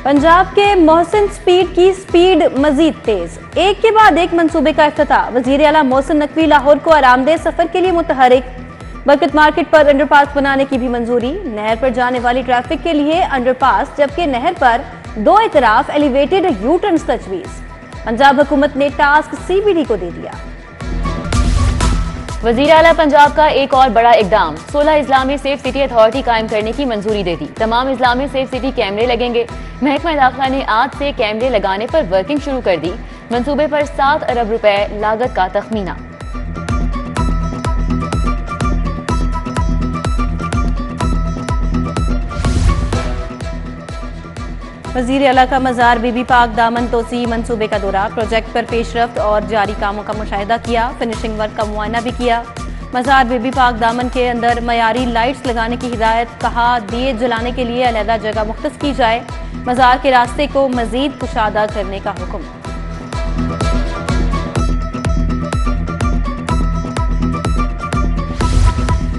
पंजाब के मोहसिन स्पीड की स्पीड मजीद तेज, एक के बाद एक मंसूबे का इफ्तिताह। वजीर आला मोहसिन नकवी लाहौर को आरामदेह सफर के लिए मुतहरिक। बरकत मार्केट पर अंडरपास बनाने की भी मंजूरी। नहर पर जाने वाली ट्रैफिक के लिए अंडरपास, जबकि नहर पर दो इतराफ एलिवेटेड यू टर्न तजवीज। पंजाब हुकूमत ने टास्क सीबीडी को दे दिया। वजीर आला पंजाब का एक और बड़ा इकदाम, 16 इजला में सेफ सिटी अथॉरिटी कायम करने की मंजूरी दे दी। तमाम इजला में सेफ सिटी कैमरे लगेंगे। महकमा दाखिला ने आज से कैमरे लगाने पर वर्किंग शुरू कर दी। मंसूबे पर 7 अरब रुपए लागत का तखमीना। वजीर आला का मजार बीबी पाक दामन तोसी मंसूबे का दौरा। प्रोजेक्ट पर पेशरफ्त और जारी कामों का मुशाहिदा किया। फिनिशिंग वर्क का मुआयना भी किया। मजार बीबी पाक दामन के अंदर मयारी लाइट्स लगाने की हिदायत। कहा, दिए जलाने के लिए अलहदा जगह मुख्तस की जाए। मजार के रास्ते को मजीद कुशादा करने का हुक्म।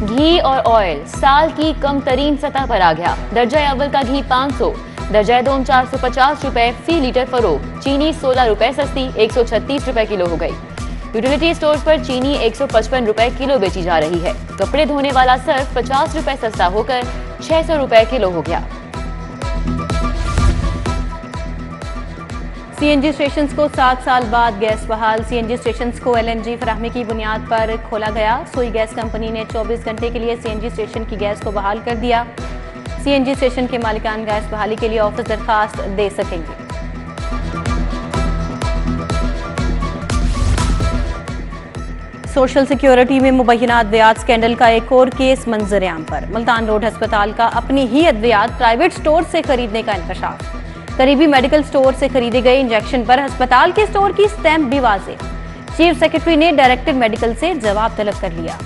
घी और ऑयल साल की कम तरीन सतह पर आ गया। दर्जा अव्वल का घी 500, दर्जा दोम 450 रुपए फी लीटर फरोख। चीनी 16 रुपए सस्ती 136 रुपए किलो हो गई। यूटिलिटी स्टोर पर चीनी 155 रुपए किलो बेची जा रही है। कपड़े धोने वाला सर्फ 50 रुपए सस्ता होकर 600 रुपए किलो हो गया। सीएनजी स्टेशन को 7 साल बाद गैस बहाल। सीएनजी स्टेशन को एलएनजी फराहमी की बुनियाद पर खोला गया। सोई गैस कंपनी ने 24 घंटे के लिए सीएनजी स्टेशन की गैस को बहाल कर दिया। सीएनजी स्टेशन के मालिकान गैस बहाली के लिए ऑफिस दरखास्त दे सकेंगे। सोशल सिक्योरिटी में मुबैना अद्वियात स्कैंडल का एक और केस मंजर-ए-आम पर। मुल्तान रोड अस्पताल का अपनी ही अद्वियात प्राइवेट स्टोर से खरीदने का इंकशाफ। करीबी मेडिकल स्टोर से खरीदे गए इंजेक्शन पर अस्पताल के स्टोर की स्टैंप भी वाज़ेह। चीफ सेक्रेटरी ने डायरेक्टर मेडिकल से जवाब तलब कर लिया।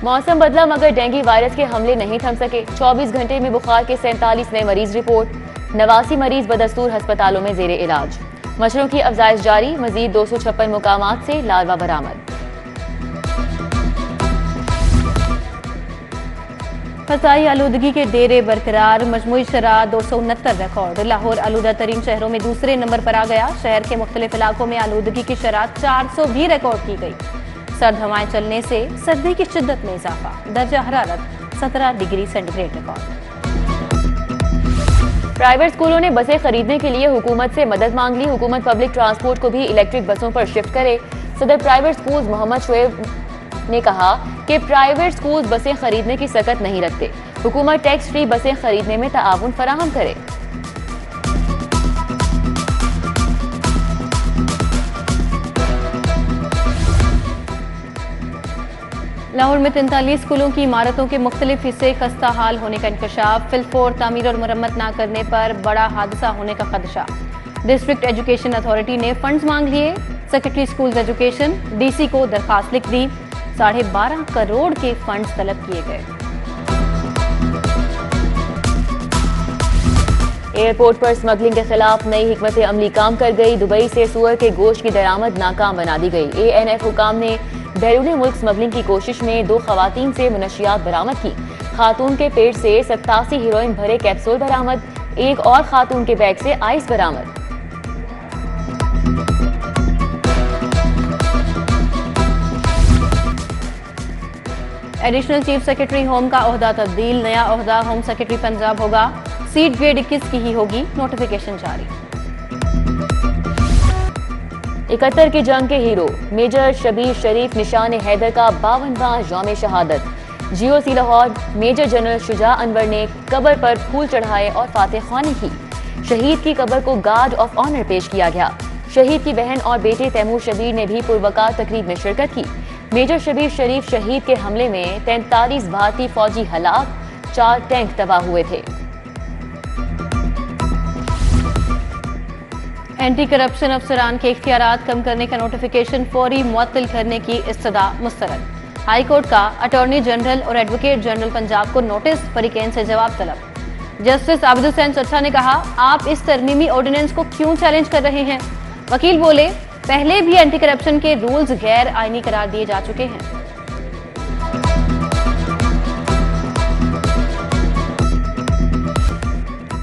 मौसम बदला मगर डेंगू वायरस के हमले नहीं थम सके। 24 घंटे में बुखार के 47 नए मरीज रिपोर्ट। 89 मरीज बदस्तूर अस्पतालों में जेरे इलाज। मच्छरों की अफजाइश जारी। मजीद 256 मुकामात से लार्वा बरामद। फसाई आलूदगी के डेरे बरकरार। मजमूई शरह 269 रिकॉर्ड। लाहौर आलूदा तरीन शहरों में दूसरे नंबर पर आ गया। शहर के मुख्तलिफ इलाकों में आलूदगी की शरह 400 भी रिकॉर्ड की गई। सर्द हवाएं चलने से सर्दी की शिद्दत में इजाफा। दर्जा हरारत 17 डिग्री सेंटीग्रेड रिकॉर्ड। प्राइवेट स्कूलों ने बसें खरीदने के लिए हुकूमत से मदद मांग ली। हुकूमत पब्लिक ट्रांसपोर्ट को भी इलेक्ट्रिक बसों पर शिफ्ट करे। सदर प्राइवेट स्कूल्स मोहम्मद शोएब ने कहा कि प्राइवेट स्कूल्स बसें खरीदने की सकत नहीं रखते। हुकूमत टैक्स फ्री बसें खरीदने में ताआवुन फराहम करे। लाहौर में 43 स्कूलों की इमारतों के मुख्तलिफ हिस्से खस्ता हाल होने का इंकशाफ। फिलफोर तामीर और मुरम्मत न करने पर बड़ा हादसा होने का खदशा। डिस्ट्रिक्ट एजुकेशन अथॉरिटी ने फंड्स मांग लिए। सेक्रेटरी स्कूल एजुकेशन डीसी को दरखास्त लिख दी। 12.5 करोड़ के फंड्स तलब किए गए। एयरपोर्ट पर स्मगलिंग के खिलाफ नई हिकमत अमली काम कर गई। दुबई से सुअर के गोश्त की दरामद नाकाम बना दी गई। ANF हुकाम ने बैरून मुल्क स्मगलिंग की कोशिश में 2 खवातीन से मुनशियात बरामद की। खातून के पेट से 87 हीरोइन भरे कैप्सूल बरामद। एक और खातून के बैग से आइस बरामद। एडिशनल चीफ सेक्रेटरी होम का ओहदा तब्दील। नया ओहदा होम सेक्रेटरी पंजाब होगा। सीट ग्रेड 21 की ही होगी। नोटिफिकेशन जारी। 71 की जंग के हीरो मेजर शबीर शरीफ निशान हैदर का 52वां यौम शहादत। GOC Lahore major general Shuja Anwar ने कब्र पर फूल चढ़ाए और फातिह ख्वानी की। शहीद की कब्र को गार्ड ऑफ ऑनर पेश किया गया। शहीद की बहन और बेटे तैमूर शबीर ने भी पुरवकार तकरीब में शिरकत की। मेजर शबीर शरीफ शहीद के हमले में 43 भारतीय फौजी हलाक, 4 टैंक तबाह हुए थे। एंटी करप्शन अफसरान के इख्तियारात कम करने का नोटिफिकेशन फौरी मुअत्तल करने की इस्तदा मुस्तरद। हाई कोर्ट का अटॉर्नी जनरल और एडवोकेट जनरल पंजाब को नोटिस। फरीकैन से जवाब तलब। जस्टिस आबिद हुसैन चट्टा ने कहा, आप इस तरमीमी ऑर्डिनेंस को क्यों चैलेंज कर रहे हैं। वकील बोले, पहले भी एंटी करप्शन के रूल्स गैर आईनी करार दिए जा चुके हैं।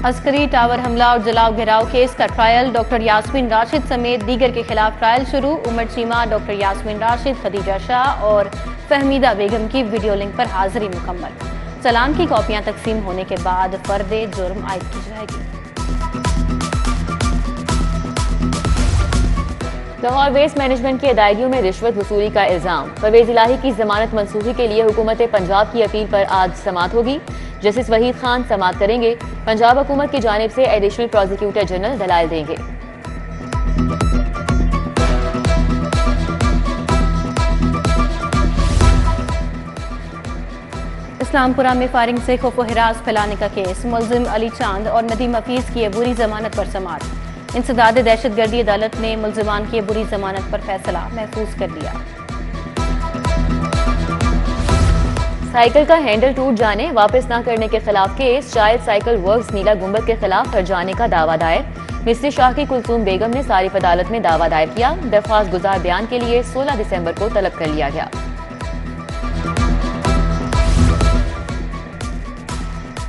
अस्करी टावर हमला और जलाव घेराव केस का ट्रायल, डॉक्टर यास्मीन राशिद समेत दीगर के खिलाफ ट्रायल शुरू। उमर चीमा, डॉक्टर यास्मीन राशिद, खदीजा शाह और फहमीदा बेगम की वीडियो लिंक पर हाजिरी मुकम्मल। चालान की कॉपियां तकसीम होने के बाद फर्दे जुर्म आयद की जाएगी। लाहौर वेस्ट मैनेजमेंट की अदायगियों में रिश्वत वसूली का इल्जाम। परवेज इलाही की जमानत मंसूखी के लिए हुकूमत पंजाब की अपील पर आज समाअत होगी। जस्टिस वहीद खान समाअत करेंगे। पंजाब हुकूमत की जानिब से एडिशनल प्रोसिक्यूटर जनरल दलाइल देंगे। इस्लामपुरा में फायरिंग से खौफ व हिरास फैलाने का केस, मुलजिम अली चांद और नदीम हफीज की अबूरी जमानत पर समाअत। इंसदाद दहशतगर्दी अदालत ने मुलजिमान की अबूरी जमानत पर फैसला महफूज कर दिया। साइकिल का हैंडल टूट जाने, वापस न करने के खिलाफ केस। चाइल्ड साइकिल वर्क्स नीला गुंबद के खिलाफ हर्जाने का दावा दायर। मिस्त्री शाह की कुलसूम बेगम ने सारिफ अदालत में दावा दायर किया। दरख्वास्त गुजार बयान के लिए 16 दिसंबर को तलब कर लिया गया।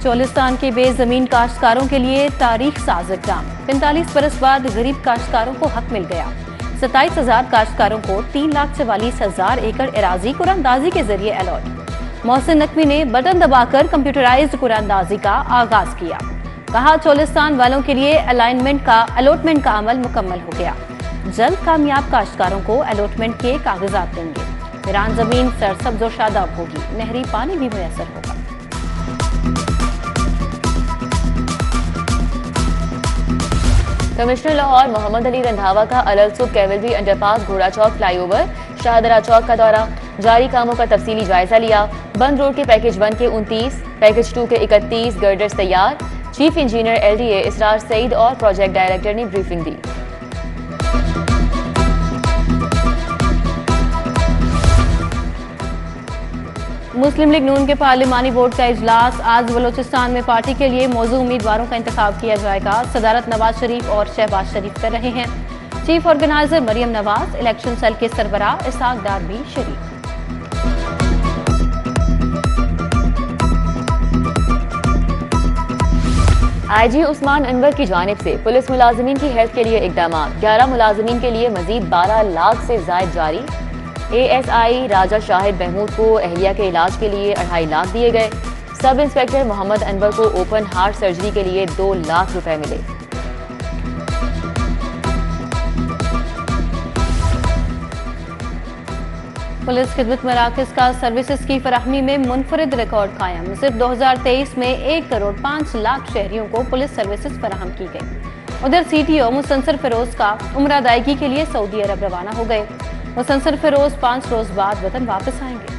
चोलिस्तान के बेजमीन काश्तकारों के लिए तारीख साज इक़दाम। 45 बरस बाद गरीब काश्तकारों को हक मिल गया। 27,000 काश्तकारों को 3,44,000 एकड़ एराजी कुरानदाजी के जरिए अलॉट। मोहसिन नकवी ने बटन दबाकर कंप्यूटराइज्ड कुरानदाजी का आगाज किया। कहा, चोलिस्तान वालों के लिए अलॉटमेंट का अमल मुकम्मल हो गया। जल्द कामयाब काश्तकारों को अलॉटमेंट के कागजात देंगे। वीरान जमीन सरसब्ज और शादाब होगी, नहरी पानी भी मुयसर होगा। कमिश्नर लाहौर मोहम्मद अली रंधावा का अललसुब कैवलरी अंडरपास घोड़ा चौक फ्लाईओवर शाहदरा चौक का दौरा। जारी कामों का तफसीली जायजा लिया। बंद रोड के पैकेज 1 के 29, पैकेज 2 के 31 गर्डर्स तैयार। चीफ इंजीनियर LDA इसरार सईद और प्रोजेक्ट डायरेक्टर ने ब्रीफिंग दी। मुस्लिम लीग नून के पार्लिमानी बोर्ड का इजलास आज। बलोचिस्तान में पार्टी के लिए मौजूद उम्मीदवारों का इंतखाब किया जाएगा। सदारत नवाज शरीफ और शहबाज शरीफ कर रहे हैं। Chief organiser Maryam Nawaz, election cell के सरबराह इसहाक डार भी शरीक। IG उस्मान अनवर की जानिब से पुलिस मुलाजिमीन की हेल्थ के लिए इकदाम। 11 मुलाजिमीन के लिए मजीद 12 लाख से जायद जारी। ASI राजा शाहिद महमूद को अहलिया के इलाज के लिए 2.5 लाख दिए गए। सब इंस्पेक्टर मोहम्मद अनवर को ओपन हार्ट सर्जरी के लिए 2 लाख रुपए मिले। पुलिस खिदमत मराकज का सर्विसेज की फराहमी में मुनफरिद रिकॉर्ड कायम। सिर्फ 2023 में 1 करोड़ 5 लाख शहरियों को पुलिस सर्विसेज फराहम की गई। उधर CTO मुसन्सर फिरोज का उम्रा अदायगी के लिए सऊदी अरब रवाना हो गए। मुसन्सर फिरोज 5 रोज बाद वतन वापस आएंगे।